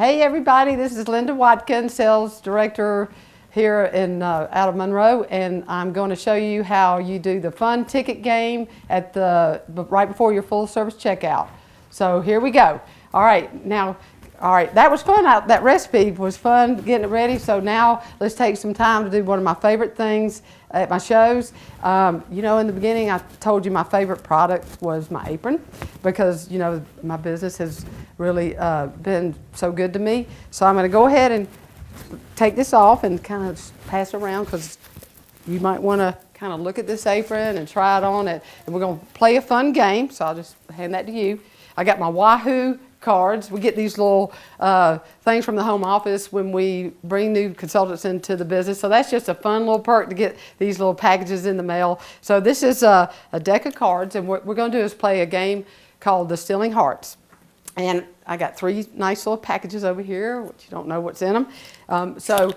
Hey everybody, this is Linda Watkins, Sales Director here in out of Monroe, and I'm going to show you how you do the fun ticket game at right before your full service checkout. So here we go. All right, that was fun. That recipe was fun getting it ready. So now let's take some time to do one of my favorite things at my shows. You know, in the beginning I told you my favorite product was my apron because, you know, my business has really been so good to me. So I'm going to go ahead and take this off and kind of pass it around because you might want to kind of look at this apron and try it on it. And we're going to play a fun game. So I'll just hand that to you. I got my Wahoo cards. We get these little things from the home office when we bring new consultants into the business. So that's just a fun little perk to get these little packages in the mail. So this is a deck of cards, and what we're going to do is play a game called Distilling Hearts. And I got 3 nice little packages over here, which you don't know what's in them. So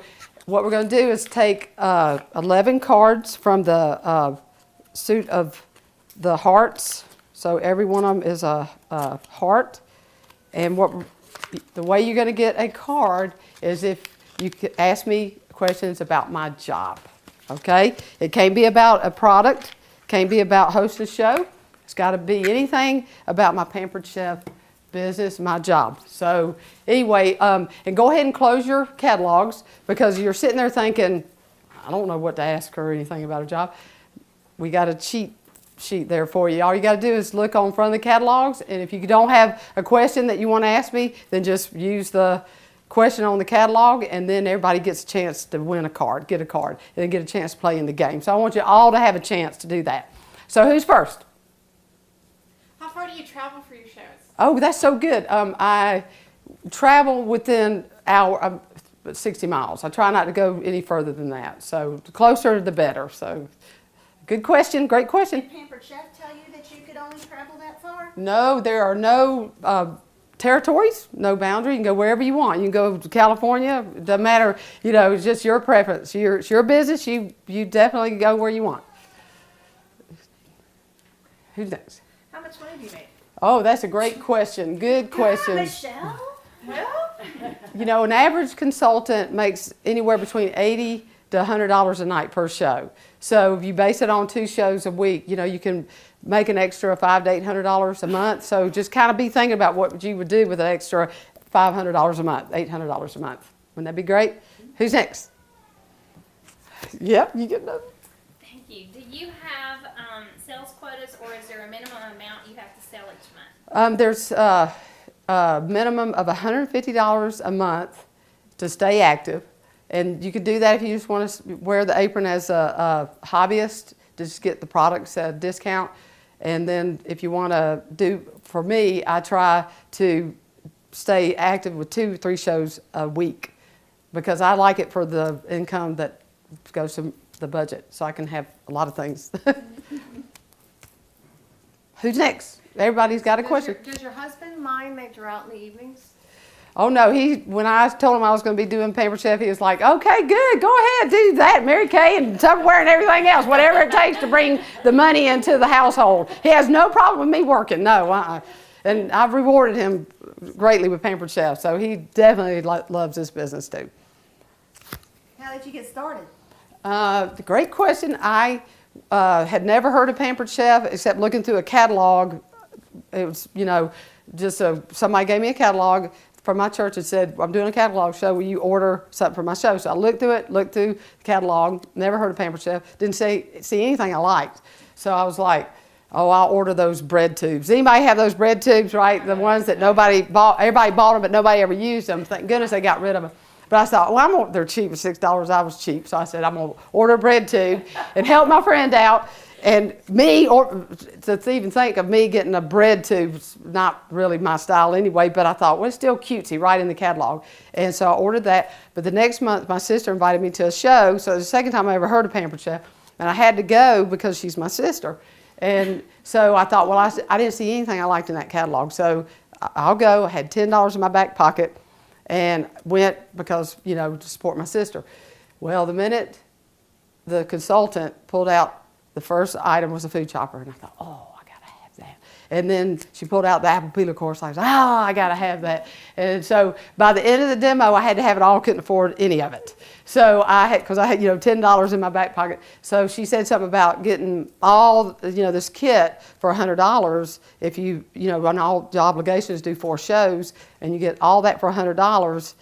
what we're going to do is take 11 cards from the suit of the hearts. So every one of them is a heart. And the way you're going to get a card is if you ask me questions about my job, okay? It can't be about a product, can't be about hosting a show. It's got to be anything about my Pampered Chef business, my job. So anyway, and go ahead and close your catalogs because you're sitting there thinking, I don't know what to ask her or anything about a job. We got a cheat sheet there for you. All you got to do is look on front of the catalogs, and if you don't have a question that you want to ask me, then just use the question on the catalog, and then everybody gets a chance to win a card, get a card, and then get a chance to play in the game. So I want you all to have a chance to do that. So who's first? How far do you travel for your shows? Oh, that's so good. I travel within 60 miles. I try not to go any further than that. So the closer, the better. So good question. Great question. Did Pampered Chef tell you that you could only travel that far? No, there are no territories, no boundary. You can go wherever you want. You can go to California. It doesn't matter. You know, it's just your preference. It's your business. You definitely go where you want. Who's next? How much money do you make? Oh, that's a great question. Good question. Michelle? Well, You know, an average consultant makes anywhere between $80 to $100 a night per show. So if you base it on 2 shows a week, you know, you can make an extra $500 to $800 a month. So just kind of be thinking about what you would do with an extra $500 a month, $800 a month. Wouldn't that be great? Who's next? Yep, you get another. Thank you. Do you have sales quotas, or is there a minimum amount you have to sell each month? There's a minimum of $150 a month to stay active. And you could do that if you just want to wear the apron as a hobbyist to just get the products at a discount. And then if you want to do, for me, I try to stay active with 2 or 3 shows a week because I like it for the income that goes to the budget, so I can have a lot of things. Who's next? Everybody's got a question. Does your husband mind that you're out in the evenings? Oh no, when I told him I was going to be doing Pampered Chef, he was like, okay, good, go ahead, do that, Mary Kay and Tupperware and everything else, whatever it takes to bring the money into the household. He has no problem with me working, no. And I've rewarded him greatly with Pampered Chef, so he definitely loves this business too. How did you get started? Great question. I had never heard of Pampered Chef except looking through a catalog. It was, you know, just somebody gave me a catalog from my church and said, I'm doing a catalog show, will you order something for my show? So I looked through the catalog, never heard of Pampered Chef, didn't see anything I liked. So I was like, oh, I'll order those bread tubes. Anybody have those bread tubes, right? The ones that nobody bought, everybody bought them, but nobody ever used them. Thank goodness they got rid of them. But I thought, well, they're cheap at $6. I was cheap. So I said, I'm going to order a bread tube and help my friend out. And to even think of me getting a bread tube, not really my style anyway, but I thought, well, it's still cutesy, right in the catalog. And so I ordered that. But the next month, my sister invited me to a show. So it was the second time I ever heard of Pampered Chef. And I had to go because she's my sister. And so I thought, well, I didn't see anything I liked in that catalog. So I'll go. I had $10 in my back pocket and went because, you know, to support my sister. Well, the minute the consultant pulled out, the first item was a food chopper, and I thought, oh, I gotta have that. And then she pulled out the apple peeler course. I was like, oh, I got to have that. And so by the end of the demo, I had to have it all. Couldn't afford any of it. So because I had, $10 in my back pocket. So she said something about getting all, this kit for $100 if you, on all the obligations do 4 shows, and you get all that for $100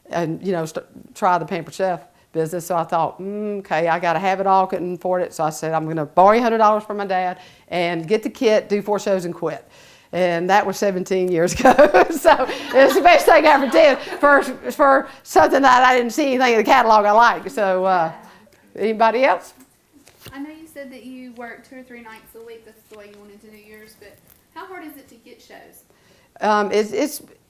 and, try the Pampered Chef business. So I thought, okay, I got to have it all. Couldn't afford it. So I said, I'm going to borrow $100 from my dad and get the kit, do 4 shows and quit. And that was 17 years ago. So it's the best thing I ever did for something that I didn't see anything in the catalog I liked. So anybody else? I know you said that you work 2 or 3 nights a week. That's the way you wanted to do yours. But how hard is it to get shows?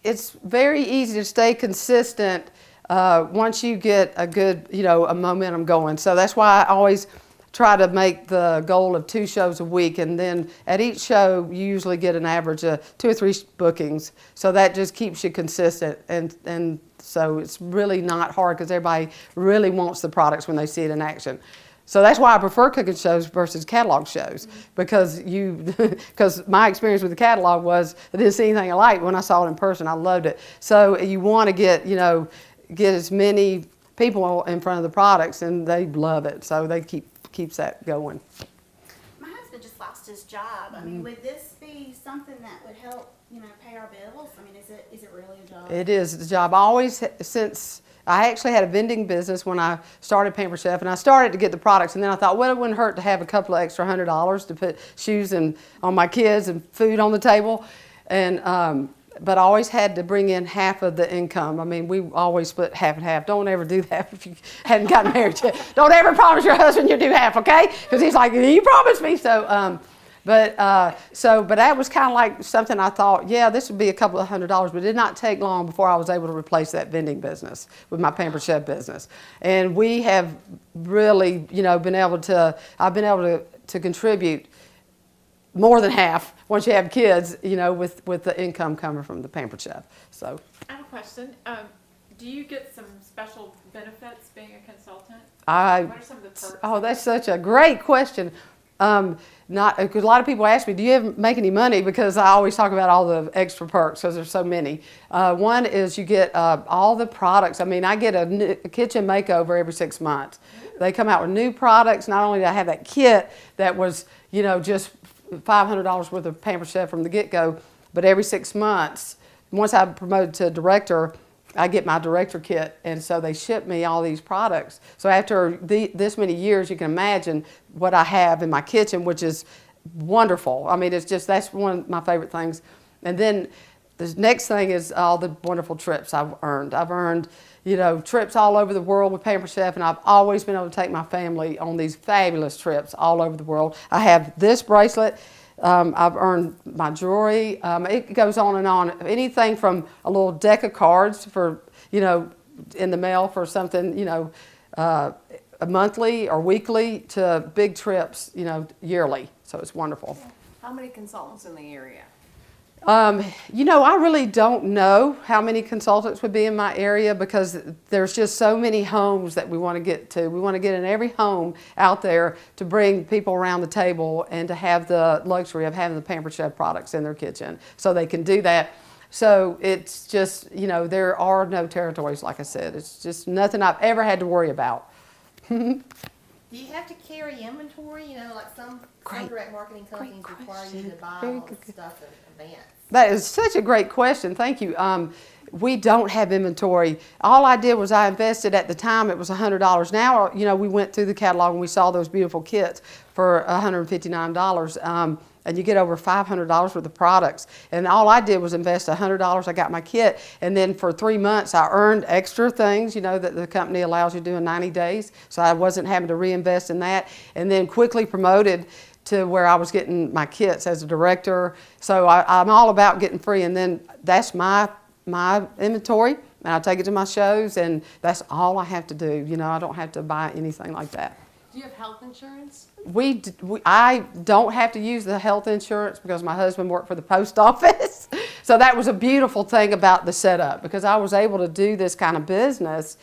It's very easy to stay consistent once you get a good, a momentum going. So that's why I always try to make the goal of 2 shows a week, and then at each show you usually get an average of 2 or 3 bookings. So that just keeps you consistent, and so it's really not hard because everybody really wants the products when they see it in action. So that's why I prefer cooking shows versus catalog shows, because my experience with the catalog was I didn't see anything I liked. When I saw it in person, I loved it. So you want to get as many people in front of the products, and they love it. So they keeps that going. My husband just lost his job. I mean, would this be something that would help, pay our bills? I mean, is it really a job? It is the job. Since I actually had a vending business when I started Pampered Chef, and I started to get the products, and then I thought, well, it wouldn't hurt to have a couple of extra $100 to put shoes on my kids and food on the table, and but I always had to bring in half of the income. I mean, we always split half and half. Don't ever do that if you hadn't gotten married yet. Don't ever promise your husband you'll do half, okay? Because he's like, you promised me. So, but that was kind of like something I thought, yeah, this would be a couple of $100, but it did not take long before I was able to replace that vending business with my Pampered Chef business. And we have really, I've been able to contribute more than half once you have kids, with the income coming from the Pampered Chef. So I have a question. Do you get some special benefits being a consultant? What are some of the perks? Oh, that's such a great question. Because a lot of people ask me, do you ever make any money? Because I always talk about all the extra perks because there's so many. One is you get all the products. I mean, I get a kitchen makeover every 6 months. They come out with new products. Not only do I have that kit that was, just $500 worth of Pampered Chef from the get-go, but every 6 months, once I'm promoted to director, I get my director kit, and so they ship me all these products. So after this many years, you can imagine what I have in my kitchen, which is wonderful. I mean, that's one of my favorite things. And then the next thing is all the wonderful trips I've earned. I've earned, trips all over the world with Pampered Chef, and I've always been able to take my family on these fabulous trips all over the world. I have this bracelet. I've earned my jewelry. It goes on and on. Anything from a little deck of cards for, in the mail for something, monthly or weekly, to big trips, yearly. So it's wonderful. How many consultants in the area? I really don't know how many consultants would be in my area, because there's just so many homes that we want to get to. We want to get in every home out there to bring people around the table and to have the luxury of having the Pampered Chef products in their kitchen, so they can do that. So it's just, there are no territories, like I said. It's just nothing I've ever had to worry about. Do you have to carry inventory? Like some direct marketing companies Great require you to buy Very all good. the stuff in advance. That is such a great question. Thank you. We don't have inventory. All I did was I invested at the time, it was $100. Now, we went through the catalog and we saw those beautiful kits for $159. And you get over $500 worth of products. And all I did was invest $100. I got my kit. And then for 3 months, I earned extra things, that the company allows you to do in 90 days. So I wasn't having to reinvest in that. And then quickly promoted to where I was getting my kits as a director. So I'm all about getting free, and then that's my inventory, and I take it to my shows, and that's all I have to do. I don't have to buy anything like that. Do you have health insurance? I don't have to use the health insurance because my husband worked for the post office. So that was a beautiful thing about the setup, because I was able to do this kind of business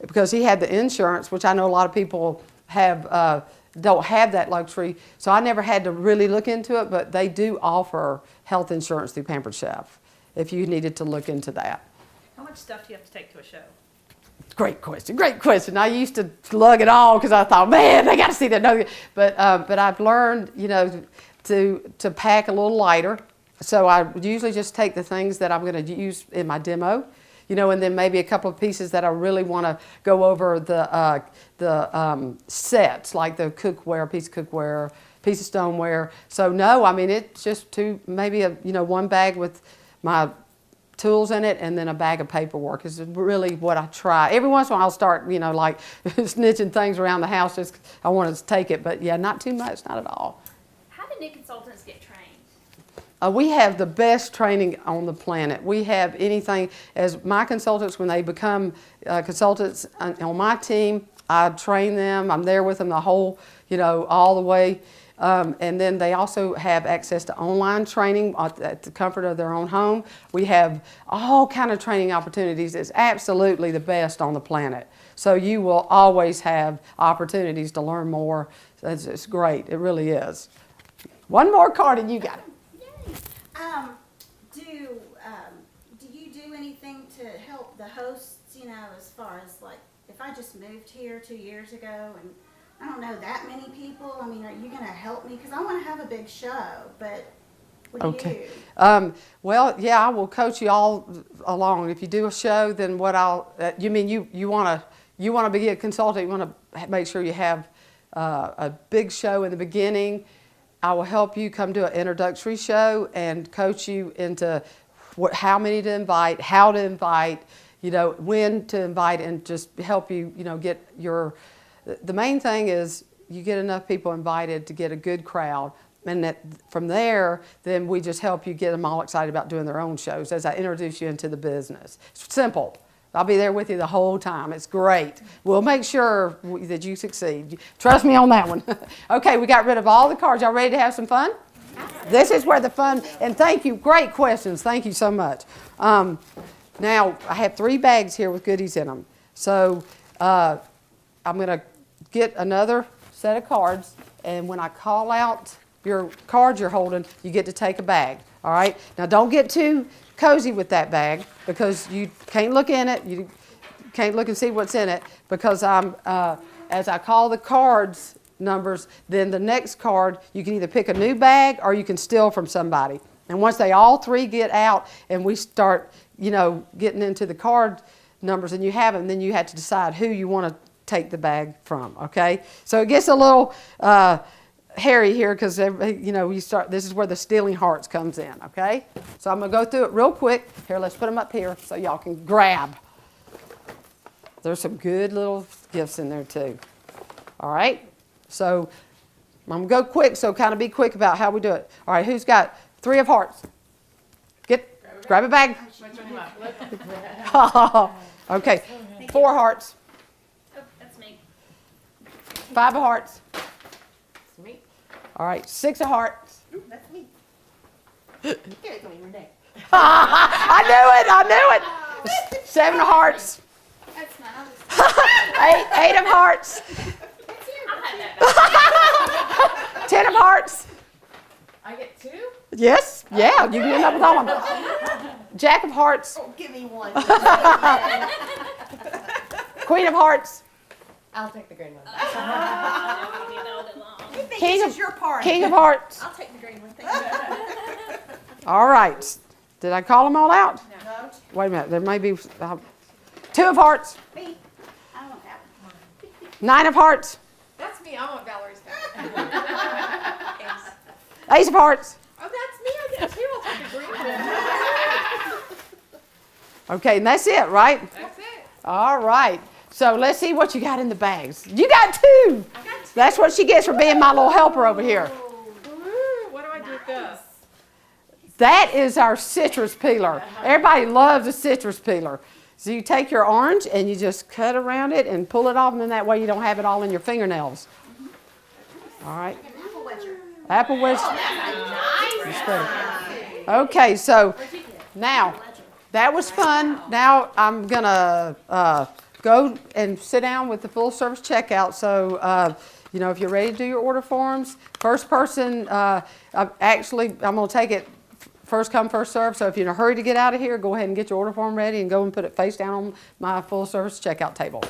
because he had the insurance, which I know a lot of people have don't have that luxury. So I never had to really look into it, but they do offer health insurance through Pampered Chef if you needed to look into that. How much stuff do you have to take to a show? Great question. Great question. I used to lug it all because I thought, man, they got to see that nugget. But I've learned, you know, to pack a little lighter. So I usually just take the things that I'm going to use in my demo, you know, and then maybe a couple of pieces that I really want to go over the sets, like the cookware, piece of cookware, piece of stoneware. So no, I mean, it's just maybe one bag with my tools in it, and then a bag of paperwork is really what I try. Every once in a while I'll start, you know, like snitching things around the house just I want to take it, but yeah, not too much, not at all. How do new consultants get trained? We have the best training on the planet. We have anything, as my consultants, when they become consultants on my team, I train them, I'm there with them the whole, you know, all the way. And then they also have access to online training at the comfort of their own home. We have all kind of training opportunities. It's absolutely the best on the planet. So you will always have opportunities to learn more. It's great. It really is. One more card and you got it. Do you do anything to help the hosts, you know, as far as like, if I just moved here 2 years ago and I don't know that many people, I mean, are you going to help me? Because I want to have a big show, but what do you do? Well, yeah, I will coach you all along. If you do a show, then what you mean you want to be a consultant, you want to make sure you have a big show in the beginning. I will help you come to an introductory show and coach you into how many to invite, how to invite, you know, when to invite, and just help you, you know, get your. The main thing is you get enough people invited to get a good crowd, and that from there, then we just help you get them all excited about doing their own shows as I introduce you into the business. It's simple. I'll be there with you the whole time. It's great. We'll make sure that you succeed. Trust me on that one. Okay, we got rid of all the cards. Y'all ready to have some fun? This is where the fun, and thank you. Great questions. Thank you so much. Now, I have 3 bags here with goodies in them. So I'm going to get another set of cards, and when I call out your cards you're holding, you get to take a bag. All right? Now, don't get too cozy with that bag because you can't look in it. You can't look and see what's in it because as I call the cards numbers, then the next card, you can either pick a new bag or you can steal from somebody. And once they all 3 get out and we start, you know, getting into the card numbers and you have them, then you have to decide who you want to take the bag from, okay? So it gets a little hairy here because, you know, this is where the stealing hearts comes in, okay? So I'm going to go through it real quick. Here, let's put them up here so y'all can grab. There's some good little gifts in there too. All right? So I'm going to go quick, so kind of be quick about how we do it. All right, who's got 3 of hearts? Grab a bag. Okay, 4 hearts. Oh, that's me. 5 of hearts. It's me. All right, 6 of hearts. Ooh, that's me. Get it from me, Renee. I knew it. 7 of hearts. That's not. I'll just 8 of hearts. I'll have that back. 10 of hearts. I get 2? Yes, yeah, you can end up with all of them. Jack of hearts. Oh, give me one. Queen of hearts. I'll take the green one. Oh, we did all day long. You think King this of- is your party? King of hearts. I'll take the green one. Thank you. All right. Did I call them all out? No, Wait a minute. There may be 2 of hearts. Me? I want that one. 9 of hearts. That's me, I want Valerie's back. Ace of hearts. Oh, that's me, I get 2, I'll take the green one. Okay, and that's it, right? That's it. All right. So let's see what you got in the bags. You got 2. I got 2. That's what she gets for being my little helper over here. Ooh, what do I do with this? That is our citrus peeler. Everybody loves a citrus peeler. So you take your orange and you just cut around it and pull it off, and then that way you don't have it all in your fingernails. All right. Apple wedger. Apple wedge. nice. Okay, so now that was fun. Now I'm gonna go and sit down with the full service checkout. So you know, if you're ready to do your order forms, first person, I'm going to take it first come, first serve. So if you're in a hurry to get out of here, go ahead and get your order form ready and go and put it face down on my full service checkout table.